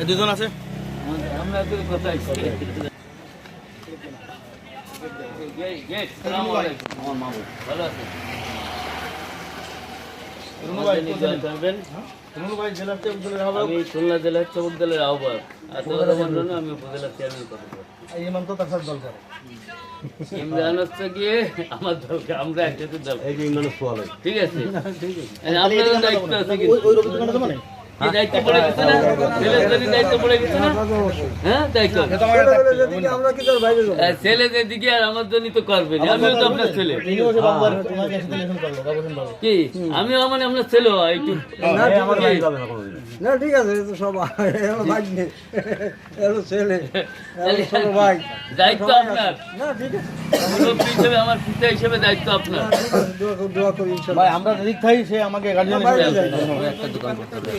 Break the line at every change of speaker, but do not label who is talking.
দুজন আছে
আমরা তো কোথায় আমার মামু ভালো আছে আমি খুলনা জেলার চমক দলের আহ্বায়ক আমি উপজেলা চেয়ারম্যান করবো ইমরান হচ্ছে গিয়ে আমার দলকে আমরা একসাথে দল ঠিক আছে আপনাদের দায়িত্ব আছে কি দায়িত্ব পড়ে গেছে না ছেলেদের দায়িত্ব পড়ে গেছে না হ্যাঁ দায়িত্ব ছেলে যেদিকে আর আমার জন্য তো করবে আমিও তো আপনার ছেলে কি আমিও মানে আপনার ছেলে একটু
না ঠিক আছে সব ছেলে ভাই
দায়িত্ব আপনার
না ঠিক আছে
মুরব্বী হিসেবে আমার পিতা হিসেবে দায়িত্ব আপনার
দোয়া করি ইনশাআল্লাহ
ভাই আমরা যেদিক থাকি সে আমাকে গার্জিয়ান
বাইরে
হিসেবে
যাই।
একটা দোকান করতে